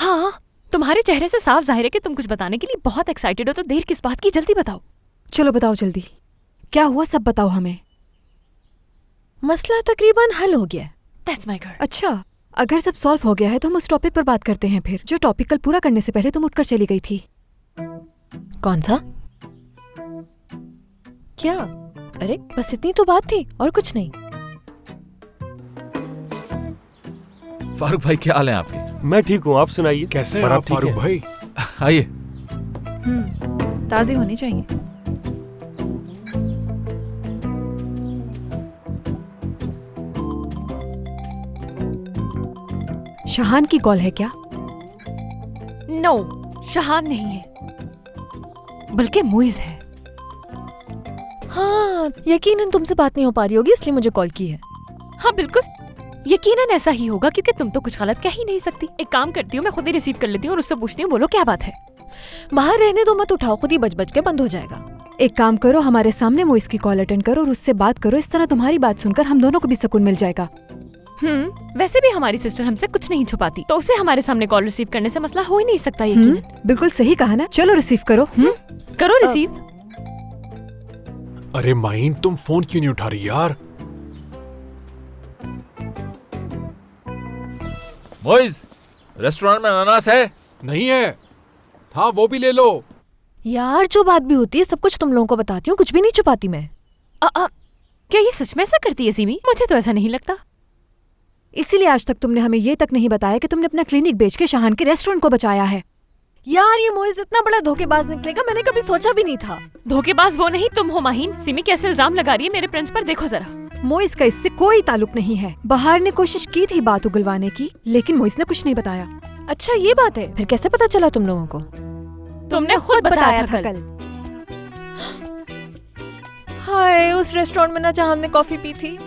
हाँ, तुम्हारे चेहरे से साफ जाहिर है कि तुम कुछ बताने के लिए बहुत एक्साइटेड हो, तो देर किस बात की, जल्दी बताओ। चलो बताओ जल्दी, क्या हुआ सब बताओ हमें। मसला तकरीबन हल हो गया। That's my girl. अच्छा, अगर सब सॉल्व हो गया है तो हम उस टॉपिक पर बात करते हैं फिर, जो टॉपिक कल पूरा करने से पहले तुम उठकर चली गई थी। कौन सा? क्या? अरे बस इतनी तो बात थी और कुछ नहीं। फारूक भाई क्या हाल है आपके? मैं ठीक हूँ, आप सुनाइए। कैसे हैं आप फारूक भाई? आइए। ताज़ी होनी चाहिए। शाहान की कॉल है क्या? नो, शाहान नहीं है, बल्कि मुइज़ है। हाँ, यकीनन तुमसे बात नहीं हो पा रही होगी इसलिए मुझे कॉल की है। हाँ बिल्कुल, यकीनन ऐसा ही होगा क्योंकि तुम तो कुछ गलत कह ही नहीं सकती। एक काम करती हूँ, मैं खुद ही रिसीव कर लेती हूँ और उससे पूछती हूँ, बोलो क्या बात है। बाहर रहने दो, मत उठाओ, खुद ही बज बज के बंद हो जाएगा। एक काम करो, हमारे सामने मुइज़ की कॉल अटेंड करो और उससे बात करो, इस तरह तुम्हारी बात सुनकर हम दोनों को भी सुकून मिल जाएगा। वैसे भी हमारी सिस्टर हमसे कुछ नहीं छुपाती, तो उसे हमारे सामने कॉल रिसीव करने से मसला हो ही नहीं सकता यकीनन। बिल्कुल सही कहा ना, चलो रिसीव करो। करो रिसीव। अरे माइन, तुम फोन क्यों नहीं उठा रही यार? मोइज, रेस्टोरेंट में अनानास है? नहीं है। हाँ वो भी ले लो। यार जो बात भी होती है सब कुछ तुम लोगों को बताती हूँ, कुछ भी नहीं छुपाती मैं। क्या ये सच में ऐसा करती है सिमी? मुझे तो ऐसा नहीं लगता। इसीलिए आज तक तुमने हमें ये तक नहीं बताया कि तुमने अपना क्लिनिक बेच के शाहान के रेस्टोरेंट को बचाया है। यार ये मोइज़ इतना बड़ा धोखेबाज निकलेगा, मैंने कभी सोचा भी नहीं था। धोखेबाज वो नहीं, तुम हो माहीन। सिमी कैसे इल्जाम लगा रही है मेरे प्रिंस पर, देखो जरा। मोइज़ का इससे कोई ताल्लुक नहीं है। बहार ने कोशिश की थी बात उगलवाने की, लेकिन मोइज़ ने कुछ नहीं बताया। अच्छा ये बात है, फिर कैसे पता चला तुम लोगों को? तुमने खुद बताया था कल। हाय, उस रेस्टोरेंट में ना जहाँ हमने कॉफी पी थी।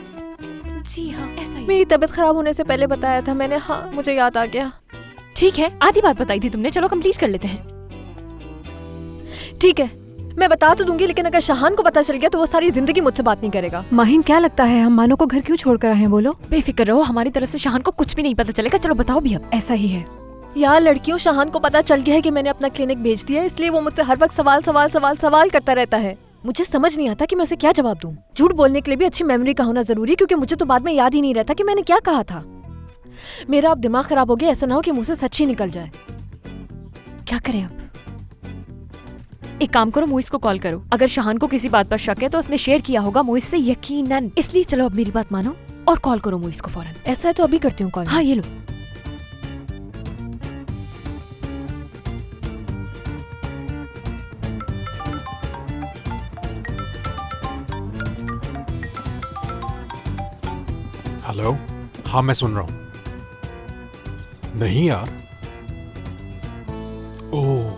जी हाँ, ऐसा ही। मेरी तबीयत खराब होने से पहले बताया था मैंने। हाँ मुझे याद आ गया। ठीक है, आधी बात बताई थी तुमने, चलो कंप्लीट कर लेते हैं। ठीक है, मैं बता तो दूंगी, लेकिन अगर शाहान को पता चल गया तो वो सारी जिंदगी मुझसे बात नहीं करेगा। माहिन क्या लगता है हम मानो को घर क्यों छोड़ कर आए हैं? बोलो। बेफिक्र रहो, हमारी तरफ से शाहान को कुछ भी नहीं पता चलेगा। चलो बताओ भी अब। ऐसा ही है यार लड़कियों, शाहान को पता चल गया है कि मैंने अपना क्लिनिक बेच दिया, इसलिए वो मुझसे हर वक्त सवाल करता रहता है। मुझे समझ नहीं आता कि मैं उसे क्या जवाब दूं। झूठ बोलने के लिए भी अच्छी मेमोरी का होना जरूरी है, क्योंकि मुझे तो बाद में याद ही नहीं रहता कि मैंने क्या कहा था। मेरा अब दिमाग खराब हो गया, ऐसा ना हो कि मुंह से सच ही निकल जाए। क्या करें अब? एक काम करो, मुइज़ को कॉल करो। अगर शाहान को किसी बात पर शक है तो उसने शेयर किया होगा मुइज़ से यकीनन, इसलिए चलो अब मेरी बात मानो और कॉल करो मुइज़ को फौरन। ऐसा है तो अभी करती हूँ कॉल। हाँ ये लो। हेलो। हाँ मैं सुन रहा हूँ। नहीं यार। ओह,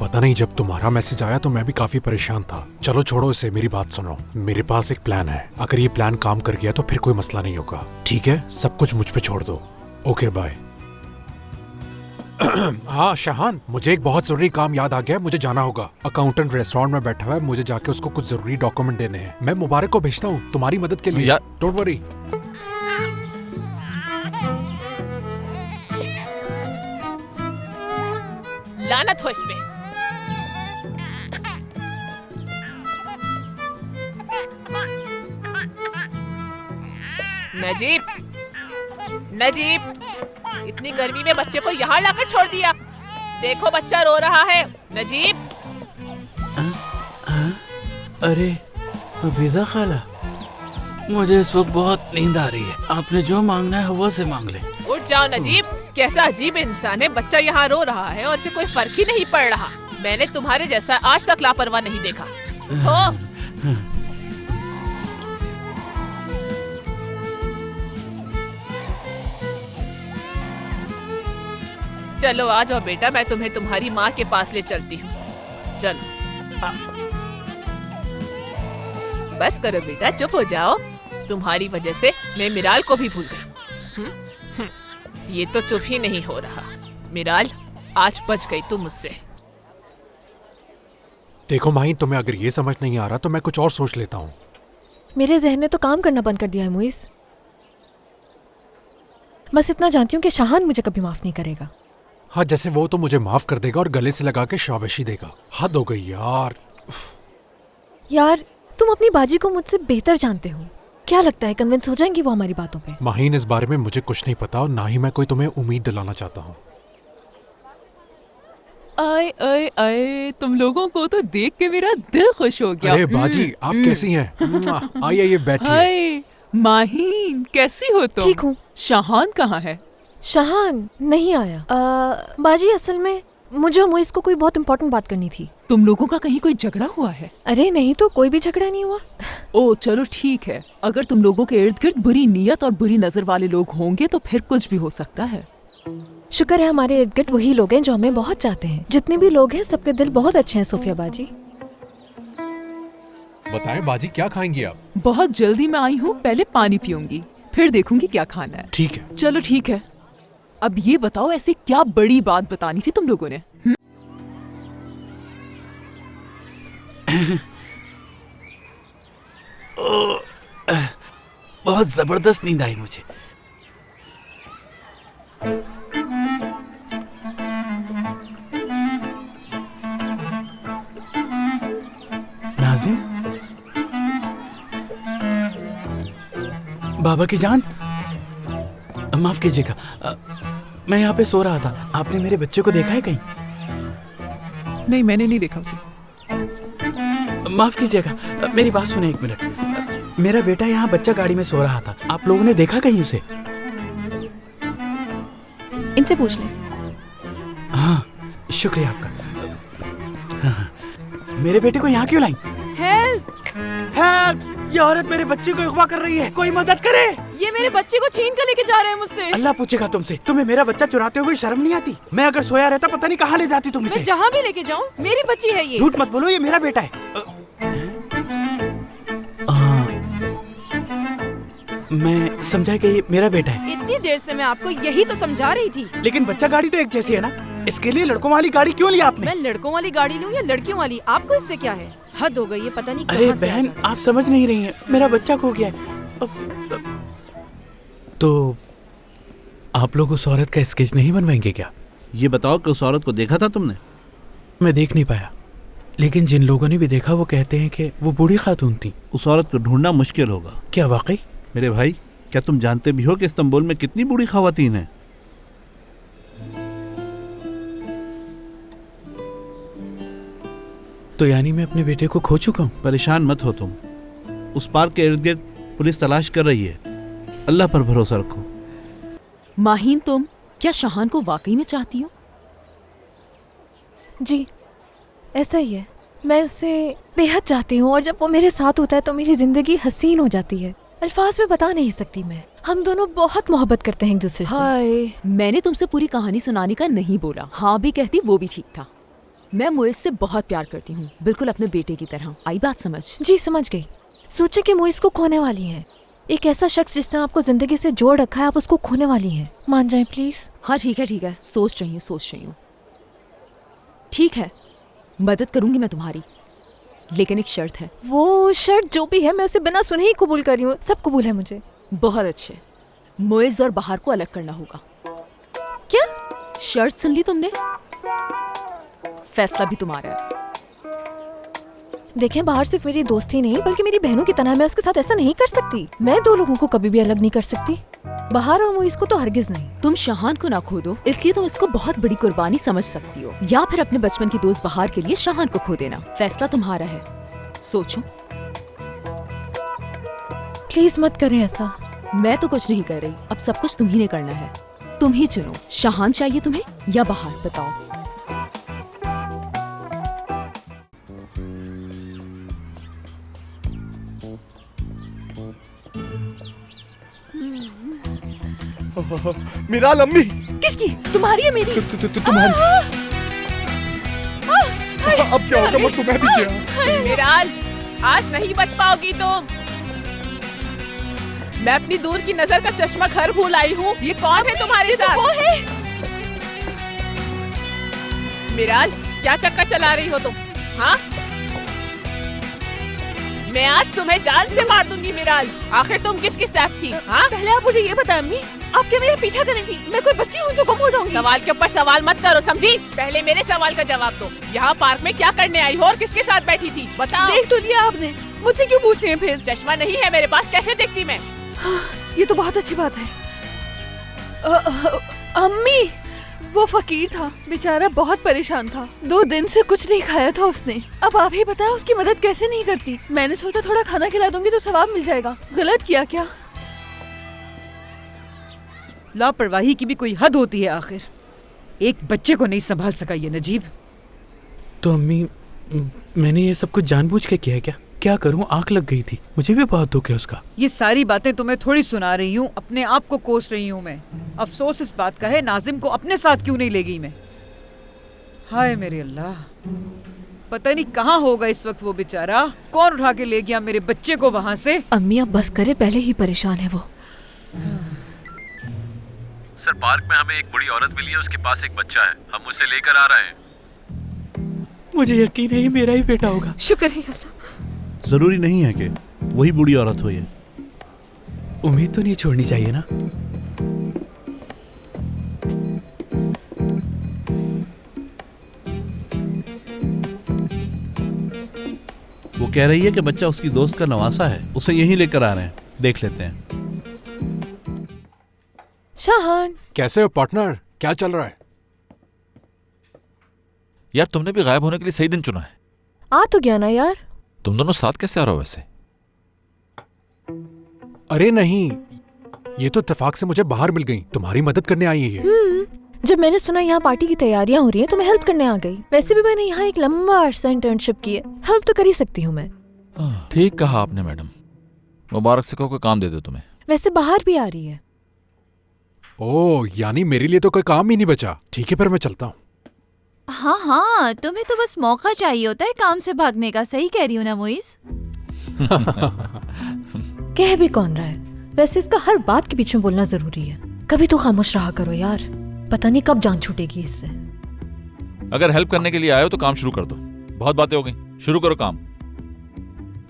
पता नहीं, जब तुम्हारा मैसेज आया तो मैं भी काफी परेशान था। चलो छोड़ो इसे, मेरी बात सुनो। मेरे पास एक प्लान है, अगर ये प्लान काम कर गया तो फिर कोई मसला नहीं होगा। ठीक है, सब कुछ मुझ पे छोड़ दो। Okay bye. हाँ शाहान, मुझे एक बहुत जरूरी काम याद आ गया, मुझे जाना होगा। अकाउंटेंट रेस्टोरेंट में बैठा हुआ है, मुझे जाके उसको कुछ जरूरी डॉक्यूमेंट देने हैं। मैं मुबारक को भेजता हूँ तुम्हारी मदद के लिए। Don't worry. लानत हो इस पे। नजीब, इतनी गर्मी में बच्चे को यहाँ लाकर छोड़ दिया। देखो बच्चा रो रहा है। नजीब। अरे हफीजा खाला, मुझे इस वक्त बहुत नींद आ रही है। आपने जो मांगना है हवा से मांग ले। उठ जाओ नजीब, कैसा अजीब इंसान है। बच्चा यहाँ रो रहा है और इसे कोई फर्क ही नहीं पड़ रहा। मैंने तुम्हारे जैसा आज तक लापरवाह नहीं देखा। हो चलो आ जाओ बेटा, मैं तुम्हें तुम्हारी माँ के पास ले चलती हूँ। चलो बस करो बेटा, चुप हो जाओ। तुम्हारी वजह से मैं मिराल को भी भूल गई। ये तो चुप ही नहीं हो रहा। मिराल, आज बच गई तू मुझसे। देखो माही, तुम्हें अगर ये समझ नहीं आ रहा तो मैं कुछ और सोच लेता हूँ। मेरे जहन ने तो काम करना बंद कर दिया है मुइज़। बस इतना जानती हूँ कि शाहान मुझे कभी माफ नहीं करेगा। हाँ, जैसे वो तो मुझे माफ कर देगा और गले से लगा के शाबाशी देगा। हद हो गई यार। यार तुम अपनी बाजी को मुझसे बेहतर जानते हो। क्या लगता है कन्विंस हो जाएंगी वो हमारी बातों पे? माहीन, इस बारे में मुझे कुछ नहीं पता और ना ही मैं कोई तुम्हें उम्मीद दिलाना चाहता हूँ। आए आए आए, तुम लोगों को तो देख के मेरा दिल खुश हो गया। अरे बाजी, आप कैसी हैं? आइए आइए बैठिए। हाय माहीन, कैसी हो तुम? ठीक हूँ। शाहान कहाँ है? शाहान नहीं आया। बाजी असल में मुझे और मोइस को कोई बहुत इंपॉर्टेंट बात करनी थी। तुम लोगों का कहीं कोई झगड़ा हुआ है? अरे नहीं तो, कोई भी झगड़ा नहीं हुआ। ओ चलो ठीक है, अगर तुम लोगों के इर्द गिर्द बुरी नीयत और बुरी नजर वाले लोग होंगे तो फिर कुछ भी हो सकता है। शुक्र है हमारे इर्द गिर्द वही लोग हैं जो हमें बहुत चाहते हैं। जितने भी लोग हैं सबके दिल बहुत अच्छे हैं सोफिया बाजी। बताएं बाजी, क्या खाएंगी आप? बहुत जल्दी मैं आई हूँ, पहले पानी पीऊंगी फिर देखूंगी क्या खाना है। ठीक है। चलो ठीक है, अब ये बताओ ऐसी क्या बड़ी बात बतानी थी तुम लोगों ने? बहुत जबरदस्त नींद आई मुझे। नाज़िम, बाबा की जान, माफ कीजिएगा, मैं यहाँ पे सो रहा था। आपने मेरे बच्चे को देखा है कहीं? नहीं, मैंने नहीं देखा उसे। माफ कीजिएगा, मेरी बात सुने एक मिनट। मेरा बेटा यहाँ बच्चा गाड़ी में सो रहा था, आप लोगों ने देखा कहीं उसे? इनसे पूछ ले। हाँ, शुक्रिया आपका। हाँ, मेरे बेटे को यहाँ क्यों लाई? हेल्प! हेल्प! ये औरत मेरे बच्चे को अगवा कर रही है, कोई मदद करे। ये मेरे बच्चे को छीन कर लेके जा रहे हैं मुझसे। अल्लाह पूछेगा तुमसे, तुम्हें मेरा बच्चा चुराते हुए शर्म नहीं आती? मैं अगर सोया रहता पता नहीं कहाँ ले जाती तुम इसे। मैं जहाँ भी लेके जाऊँ, मेरी बच्ची है ये। झूठ मत बोलो, ये मेरा बेटा है। मैं समझा कि ये मेरा बेटा है। इतनी देर से मैं आपको यही तो समझा रही थी। लेकिन बच्चा गाड़ी तो एक जैसी है ना, इसके लिए लड़कों वाली गाड़ी क्यों लिया आपने? मैं लड़कों वाली गाड़ी लूँ या लड़कियों वाली, आपको इससे क्या है? हद हो गई है, पता नहीं अरे कहाँ से आ बहन, जाती है। आप समझ नहीं रही हैं, मेरा बच्चा खो गया है। तो आप लोग उस औरत का स्केच नहीं बनवाएंगे क्या? ये बताओ कि उस औरत को देखा था तुमने? मैं देख नहीं पाया, लेकिन जिन लोगों ने भी देखा वो कहते हैं कि वो बूढ़ी खातून थी। उस औरत को ढूंढना मुश्किल होगा। क्या वाकई? मेरे भाई, क्या तुम जानते भी हो कि इस्तांबुल में कितनी बूढ़ी खवातीन हैं? तो यानी मैं अपने बेटे को खो चुका हूँ। परेशान मत हो तुम, उस पार्क के इर्द गिर्द पुलिस तलाश कर रही है। अल्लाह पर भरोसा रखो। माहीन, तुम क्या शाहान को वाकई में चाहती हो? जी ऐसा ही है, मैं उससे बेहद चाहती हूँ और जब वो मेरे साथ होता है तो मेरी जिंदगी हसीन हो जाती है। अल्फाज में बता नहीं सकती मैं। हम दोनों बहुत मोहब्बत करते हैं एक दूसरे से। हाय, मैंने तुमसे पूरी कहानी सुनाने का नहीं बोला, हाँ भी कहती वो भी ठीक था। मैं मोइस से बहुत प्यार करती हूँ, बिल्कुल अपने बेटे की तरह। आई बात समझ? जी समझ गई। सोचे कि मोइस को खोने वाली हैं। एक ऐसा शख्स जिसने आपको जिंदगी से जोड़ रखा है, आप उसको खोने वाली हैं। मान जाएं प्लीज। हाँ ठीक है, सोच रही हूँ। ठीक है, मदद करूंगी मैं तुम्हारी, लेकिन एक शर्त है। वो शर्त जो भी है मैं उसे बिना सुने ही कबूल कर रही हूँ। सब कबूल है मुझे। बहुत अच्छे, मोइस और बाहर को अलग करना होगा। क्या शर्त सुन ली तुमने? फैसला भी तुम्हारा है। देखें, बाहर सिर्फ मेरी दोस्ती नहीं बल्कि मेरी बहनों की तरह। मैं उसके साथ ऐसा नहीं कर सकती। मैं दो लोगों को कभी भी अलग नहीं कर सकती, बाहर और मोइस को तो हरगिज नहीं। तुम शाहान को ना खो दो, इसलिए तुम इसको बहुत बड़ी कुर्बानी समझ सकती हो, या फिर अपने बचपन की दोस्त बहार के लिए शाहान को खो देना। फैसला तुम्हारा है, सोचो। प्लीज मत करें ऐसा। मैं तो कुछ नहीं कर रही, अब सब कुछ तुम ही ने करना है। तुम ही चुनो, शाहान चाहिए तुम्हें या बहार, बताओ। मेरा लम्मी। किसकी? तुम्हारी है मेरी? तुम्हारी। अब क्या होगा? मत तुम्हें भी किया। मिराल, आज नहीं बच पाओगी तुम। मैं अपनी दूर की नजर का चश्मा घर भूल आई हूँ। ये कौन है तुम्हारे साथ? वो है। मिराल, क्या चक्कर चला रही हो तुम? हाँ, मैं आज तुम्हें जान से मार दूंगी मिराज। आखिर तुम किसके साथ थी? हाँ, पहले आप मुझे ये बताएं अम्मी, आप क्या मेरा पीछा करेंगी? मैं कोई बच्ची हूँ जो गुम हो जाऊंगी? सवाल के ऊपर सवाल मत करो, समझी? पहले मेरे सवाल का जवाब दो। यहाँ पार्क में क्या करने आई हो और किसके साथ बैठी थी? बताओ। देख तो लिया आपने, मुझसे क्यों पूछ रहे हैं फिर? चश्मा नहीं है मेरे पास, कैसे देखती मैं? ये तो बहुत अच्छी बात है। अम्मी, वो फकीर था बेचारा, बहुत परेशान था। 2 दिन से कुछ नहीं खाया था उसने। अब आप ही बताएं उसकी मदद कैसे नहीं करती? मैंने सोचा थोड़ा खाना खिला दूंगी तो सवाब मिल जाएगा। गलत किया क्या? लापरवाही की भी कोई हद होती है आखिर। एक बच्चे को नहीं संभाल सका ये नजीब। तो अम्मी, मैंने ये सब कुछ जानबूझ के किया है क्या? क्या करूं, आंख लग गई थी। मुझे भी बहुत दुख है उसका। ये सारी बातें तुम्हें थोड़ी सुना रही हूँ, अपने आप को कोस रही हूँ मैं। अफसोस इस बात का है नाजिम को अपने साथ क्यों नहीं ले गई मैं। हाय मेरे अल्लाह, पता नहीं कहाँ होगा इस वक्त वो बेचारा। कौन उठा के ले गया मेरे बच्चे को वहाँ से? अम्मी अब बस करे, पहले ही परेशान है वो। सर, पार्क में हमें एक बूढ़ी औरत मिली है, उसके पास एक बच्चा है, हम उसे लेकर आ रहे हैं। मुझे यकीन है ये मेरा ही बेटा होगा। शुक्र है। जरूरी नहीं है कि वही बूढ़ी औरत हो ये। उम्मीद तो नहीं छोड़नी चाहिए ना। वो कह रही है कि बच्चा उसकी दोस्त का नवासा है, उसे यहीं लेकर आ रहे हैं, देख लेते हैं। शाहान, कैसे हो पार्टनर, क्या चल रहा है? यार तुमने भी गायब होने के लिए सही दिन चुना है। आ तो गया ना यार। तुम दोनों साथ कैसे आ रहे हो वैसे? अरे नहीं, ये तो इत्तेफाक से मुझे बाहर मिल गई, तुम्हारी मदद करने आई है ये। जब मैंने सुना यहाँ पार्टी की तैयारियां हो रही हैं तो मैं हेल्प करने आ गई। वैसे भी मैंने यहाँ एक लंबा अरसा इंटर्नशिप की है, हेल्प तो कर ही सकती हूँ मैं। ठीक कहा आपने मैडम। मुबारक से कहो कोई काम दे दो तुम्हें। वैसे बाहर भी आ रही है। ओह, यानी मेरे लिए तो कोई काम ही नहीं बचा। ठीक है, पर मैं चलता हूँ। हाँ हाँ, तुम्हें तो बस मौका चाहिए होता है काम से भागने का। सही कह रही हूँ ना मोइस? कह भी कौन रहा है? वैसे इसका हर बात के बीच में बोलना जरूरी है। कभी तो खामोश रहा करो यार, पता नहीं कब जान छूटेगी इससे। अगर हेल्प करने के लिए आए हो तो काम शुरू कर दो। बहुत बातें हो गई, शुरू करो काम।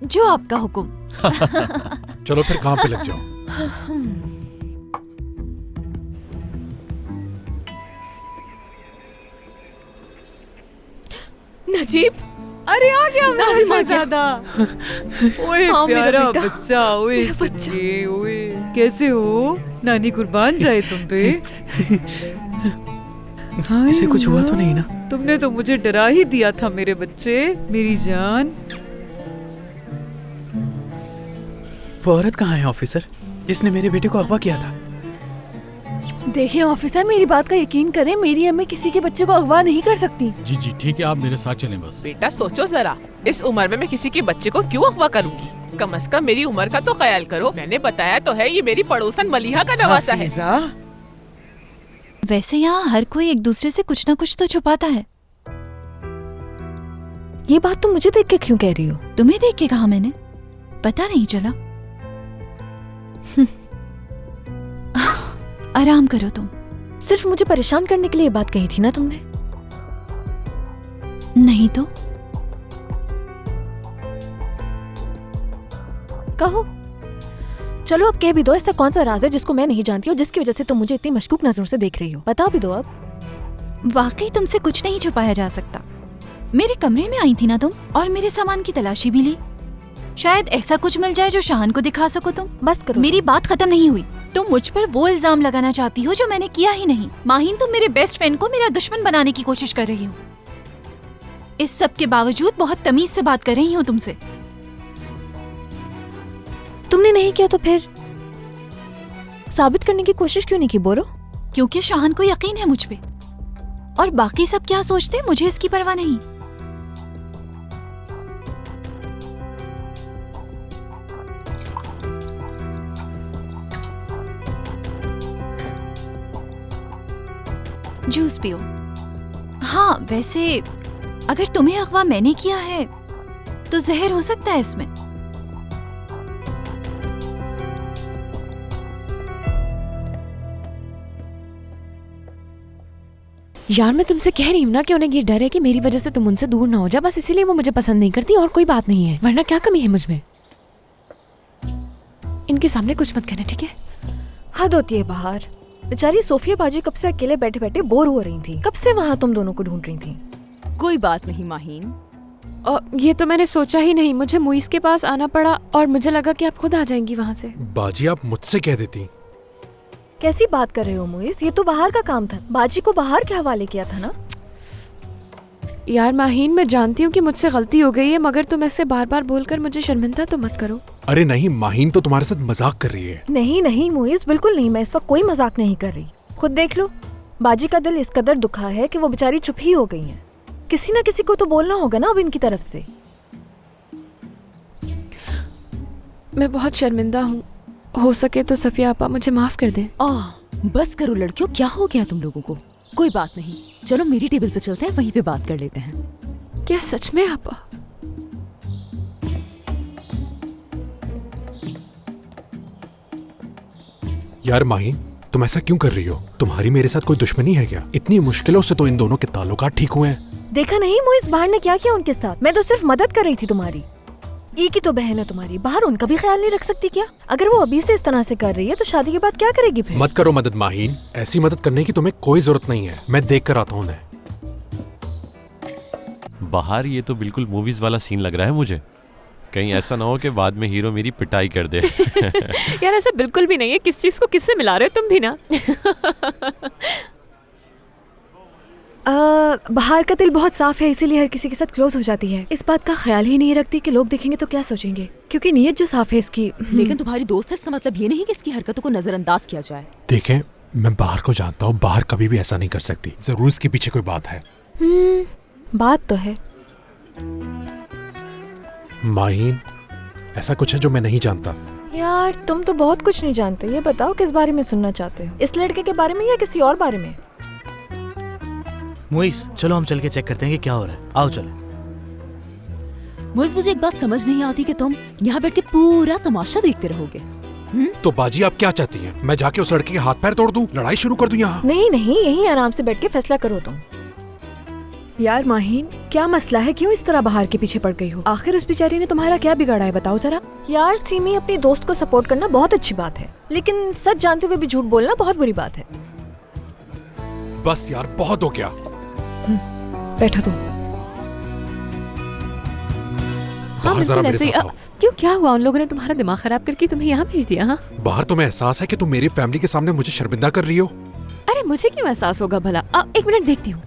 जो आपका हुक्म। चलो फिर काम पे लग जाओ। नजीब, अरे आ गया नाजिम आ गया। ज्यादा। ओए हाँ, मेरा प्यारा बेटा। बच्चा, ओए मेरा बच्चा। सच्चे, ओए कैसे हो? नानी कुर्बान जाए तुम पे। हाय इसे कुछ हुआ तो माँ, नहीं ना? तुमने तो मुझे डरा ही दिया था मेरे बच्चे, मेरी जान। वो औरत कहाँ है ऑफिसर, जिसने मेरे बेटे को अगवा किया था? देखिए ऑफिसर, मेरी बात का यकीन करें, मेरी अम्मी किसी के बच्चे को अगवा नहीं कर सकती। जी जी ठीक है, आप मेरे साथ चलें बस। बेटा सोचो जरा, इस उम्र में मैं किसी के बच्चे को क्यों अगवा करूंगी? कम से कम मेरी उम्र का तो ख्याल करो। मैंने बताया तो है, ये मेरी पड़ोसन मलिहा का नवासा है। हाफिजा, वैसे यहाँ हर कोई एक दूसरे से कुछ ना कुछ तो छुपाता है। ये बात तुम मुझे देख के क्यों कह रही हो? तुम्हें देख के कहा मैंने? पता नहीं चला? आराम करो तुम। सिर्फ मुझे परेशान करने के लिए ये बात कही थी ना तुमने? नहीं तो कहो। चलो अब कह भी दो, ऐसा कौन सा राज है जिसको मैं नहीं जानती और जिसकी वजह से तुम मुझे इतनी मशकूक नजरों से देख रही हो? बता भी दो अब। वाकई तुमसे कुछ नहीं छुपाया जा सकता। मेरे कमरे में आई थी ना तुम, और मेरे सामान की तलाशी भी ली। शायद ऐसा कुछ मिल जाए जो शाहान को दिखा सको तुम। बस करो। मेरी बात खत्म नहीं हुई। तुम मुझ पर वो इल्जाम लगाना चाहती हो जो मैंने किया ही नहीं। माहिन, तुम मेरे बेस्ट फ्रेंड को मेरा दुश्मन बनाने की कोशिश कर रही हो। इस सब के बावजूद बहुत तमीज से बात कर रही हूँ तुमसे। तुमने नहीं किया तो फिर साबित करने की कोशिश क्यों नहीं की? बोलो। क्योंकि शाहान को यकीन है मुझ पे, और बाकी सब क्या सोचते हैं मुझे इसकी परवाह नहीं। जूस पियो। हाँ, वैसे अगर तुम्हें अगवा मैंने किया है तो जहर हो सकता है इसमें। यार मैं तुमसे कह रही हूँ ना कि उन्हें ये डर है कि मेरी वजह से तुम उनसे दूर ना हो जाए, बस इसीलिए वो मुझे पसंद नहीं करती और कोई बात नहीं है, वरना क्या कमी है मुझ में? इनके सामने कुछ मत कहना, ठीक है? हद होती है बाहर। बेचारी सोफिया बाजी कब से अकेले बैठे बैठे बोर हो रही थी। कब से वहाँ तुम दोनों को ढूंढ रही थी। कोई बात नहीं माहीन। ये तो मैंने सोचा ही नहीं। मुझे मुइस के पास आना पड़ा और मुझे लगा कि आप खुद आ जाएंगी वहाँ से। बाजी आप मुझसे कह देती। कैसी बात कर रहे हो मुइस? ये तो बाहर का काम था। बाजी को बाहर के हवाले किया था ना। यार माहीन, मैं जानती हूँ कि मुझसे गलती हो गई है, मगर तुम ऐसे बार बार बोलकर मुझे शर्मिंदा तो मत करो। अरे नहीं, माहीन तो तुम्हारे साथ मजाक कर रही है। नहीं नहीं मुइस, बिल्कुल नहीं। मैं इस वक्त कोई मजाक नहीं कर रही। खुद देख लो, बाजी का दिल इस कदर दुखा है कि वो बेचारी चुप ही हो गई है। किसी ना किसी को तो बोलना होगा ना अब इनकी तरफ से। मैं बहुत शर्मिंदा हूँ। हो सके तो सफिया आपा मुझे माफ कर दें। बस करो लड़कियों, क्या हो गया तुम लोगों को? कोई बात नहीं, चलो मेरी टेबल पे चलते हैं, वहीं पे बात कर लेते हैं। क्या सच में आपा? यार माहीन, तुम ऐसा क्यों कर रही हो? तुम्हारी मेरे साथ कोई दुश्मनी है क्या? इतनी मुश्किलों से तो इन दोनों के ताल्लुकात ठीक हुए हैं। देखा नहीं मुइस, बाहर ने क्या किया उनके साथ? मैं तो सिर्फ मदद कर रही थी तुम्हारी। एक ही तो बहन है तुम्हारी, बाहर उनका भी ख्याल नहीं रख सकती क्या? अगर वो अभी से इस तरह से कर रही है तो शादी के बाद क्या करेगी फिर? मत करो मदद माहीन, ऐसी मदद करने की तुम्हें कोई जरूरत नहीं है। मैं देख कर आता हूँ उन्हें। बाहर ये तो बिल्कुल मूवीज वाला सीन लग रहा है मुझे। कहीं ऐसा ना हो कि बाद में हीरो मेरी पिटाई कर दे। यार ऐसा बिल्कुल भी नहीं है। किस चीज को किससे मिला रहे हो तुम भी ना। बाहर का दिल बहुत साफ है, इसीलिए हर किसी के साथ क्लोज हो जाती है। इस बात का ख्याल ही नहीं रखती कि लोग देखेंगे तो क्या सोचेंगे, क्योंकि नीयत जो साफ है इसकी। लेकिन तुम्हारी दोस्त है, इसका मतलब ये नहीं कि इसकी हरकतों को नजरअंदाज किया जाए। देखें, मैं बाहर को जानता हूँ, बाहर कभी भी ऐसा नहीं कर सकती। जरूर इसके पीछे कोई बात है। बात तो है। माहीन, ऐसा कुछ है जो मैं नहीं जानता। यार तुम तो बहुत कुछ नहीं जानते। ये बताओ किस बारे में सुनना चाहते हो? इस लड़के के बारे में या किसी और बारे में? मुइस, चलो हम चल के चेक करते हैं कि क्या हो रहा है। आओ चलो। मुइस, मुझे एक बात समझ नहीं आती कि तुम यहाँ बैठ के पूरा तमाशा देखते रहोगे। तो बाजी आप क्या चाहती हैं? मैं जाके उस लड़के के हाथ पैर तोड़ दूं, लड़ाई शुरू कर दूं यहाँ? नहीं नहीं, यहीं आराम से बैठ के फैसला करो तुम। यार माहीन, क्या मसला है? क्यों इस तरह बाहर के पीछे पड़ गई हो? आखिर उस बेचारी ने तुम्हारा क्या बिगाड़ा है, बताओ जरा। यार सीमी, अपनी दोस्त को सपोर्ट करना बहुत अच्छी बात है, लेकिन सच जानते हुए भी झूठ बोलना बहुत बुरी बात है। बस यार, बहुत हो गया। बैठो तुम। बाहर जरा मेरे साथ आओ। क्यों, क्या हुआ? उन लोगों ने तुम्हारा दिमाग खराब करके तुम्हें यहाँ भेज दिया? हाँ, बाहर तुम्हें एहसास है कि तुम मेरी फैमिली के सामने मुझे शर्मिंदा कर रही हो? अरे मुझे क्यों एहसास होगा भला? एक मिनट देखती हूँ।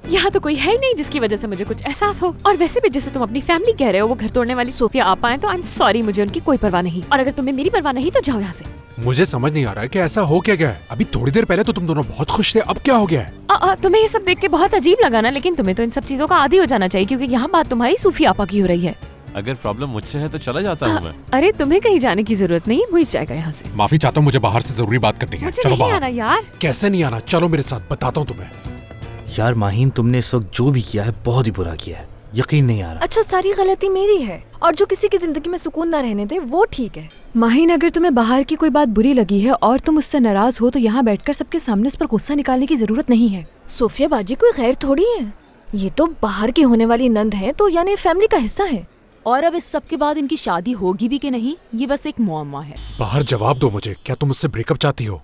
यहाँ तो कोई है ही नहीं जिसकी वजह से मुझे कुछ एहसास हो। और वैसे भी जैसे तुम अपनी फैमिली कह रहे हो, वो घर तोड़ने वाली सोफिया आप आए तो आई एम सॉरी, मुझे उनकी कोई परवाह नहीं। और अगर तुम्हें मेरी परवाह नहीं तो जाओ यहाँ से। मुझे समझ नहीं आ रहा है कि ऐसा हो क्या गया है। अभी थोड़ी देर पहले तो तुम दोनों बहुत खुश थे, अब क्या हो गया है? तुम्हें ये सब देख के बहुत अजीब लगा ना, लेकिन तुम्हें तो इन सब चीजों का आदी हो जाना चाहिए, क्योंकि यहाँ बात तुम्हारी सूफिया आपा की हो रही है। अगर प्रॉब्लम मुझसे है तो चला जाता हूँ मैं। अरे तुम्हें कहीं जाने की जरूरत नहीं, मुझे जाएगा यहाँ से। माफी चाहता हूँ, मुझे बाहर से जरूरी बात करनी है। मुझे चलो नहीं बाहर। आना यार। कैसे नहीं आना? चलो मेरे साथ, बताता हूँ तुम्हें। यार माहीन, तुमने इस वक्त जो भी किया है बहुत ही बुरा किया है। यकीन नहीं आ रहा। अच्छा, सारी गलती मेरी है, और जो किसी की जिंदगी में सुकून ना रहने दे वो ठीक है। माहीन, अगर तुम्हें बाहर की कोई बात बुरी लगी है और तुम उससे नाराज हो तो यहाँ बैठकर सबके सामने उस पर गुस्सा निकालने की जरूरत नहीं है। सोफिया बाजी कोई गैर थोड़ी है, ये तो बाहर की होने वाली नंद है, तो यानी फैमिली का हिस्सा है। और अब इस सब के बाद इनकी शादी होगी भी कि नहीं, ये बस एक मुअम्मा है। बाहर जवाब दो मुझे, क्या तुम मुझसे ब्रेकअप चाहती हो?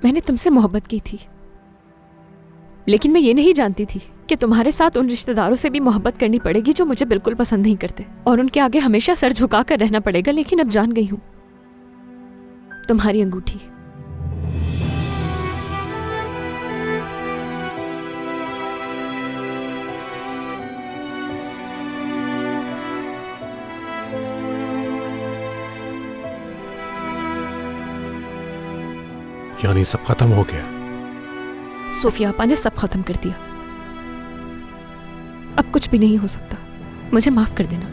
मैंने तुमसे मोहब्बत की थी, लेकिन मैं ये नहीं जानती थी कि तुम्हारे साथ उन रिश्तेदारों से भी मोहब्बत करनी पड़ेगी जो मुझे बिल्कुल पसंद नहीं करते, और उनके आगे हमेशा सर झुका कर रहना पड़ेगा। लेकिन अब जान गई हूँ, तुम्हारी अंगूठी यानी सब खत्म हो गया? सोफिया आपा ने सब खत्म कर दिया। अब कुछ भी नहीं हो सकता, मुझे माफ कर देना।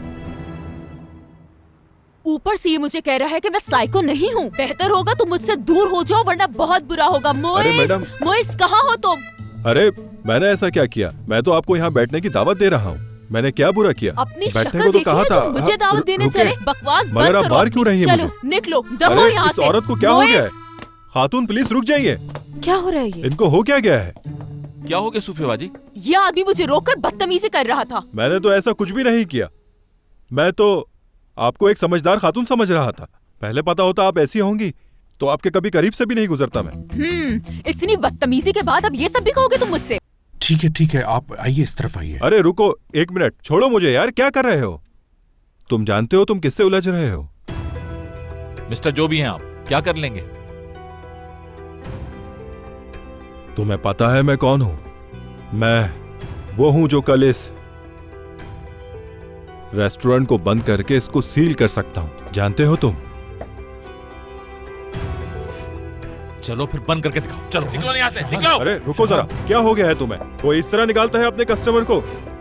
ऊपर से ये मुझे कह रहा है कि मैं साइको नहीं हूँ। बेहतर होगा तुम मुझसे दूर हो जाओ, वरना बहुत बुरा होगा। मोइस, मोइस कहाँ हो तुम? अरे मैंने ऐसा क्या किया? मैं तो आपको यहाँ बैठने की दावत दे रहा हूँ। मैंने क्या बुरा किया? अपनी बैठने शक्ल को तो देखी कहा है था। जो मुझे दावत देने चले। बकवास बंद मगर आप करो बाहर क्यों रही हैं चलो मुझे? निकलो, दफो यहाँ इस से। औरत को क्या हो गया है? खातून प्लीज रुक जाइए। क्या हो रहा है ये? इनको हो क्या गया है? क्या हो गया सूफिया बाजी? ये आदमी मुझे रोककर बदतमीजी कर रहा था। मैंने तो ऐसा कुछ भी नहीं किया। मैं तो आपको एक समझदार खातून समझ रहा था। पहले पता होता आप ऐसी होंगी तो आपके कभी करीब से भी नहीं गुजरता मैं। इतनी बदतमीजी के बाद अब ये सब भी कहोगे तुम मुझसे? ठीक है, आप आइए, इस तरफ आइए। अरे रुको 1 मिनट, छोड़ो मुझे यार, क्या कर रहे हो? तुम जानते हो तुम किससे उलझ रहे हो? मिस्टर जो भी हैं आप, क्या कर लेंगे? तुम्हें पता है मैं कौन हूं? मैं वो हूं जो कल इस रेस्टोरेंट को बंद करके इसको सील कर सकता हूं। जानते हो तुम? चलो फिर बंद करके दिखाओ। चलो निकलो यहाँ से, निकलो। अरे रुको जरा, क्या हो गया है तुम्हें? कोई इस तरह निकालता है अपने कस्टमर को?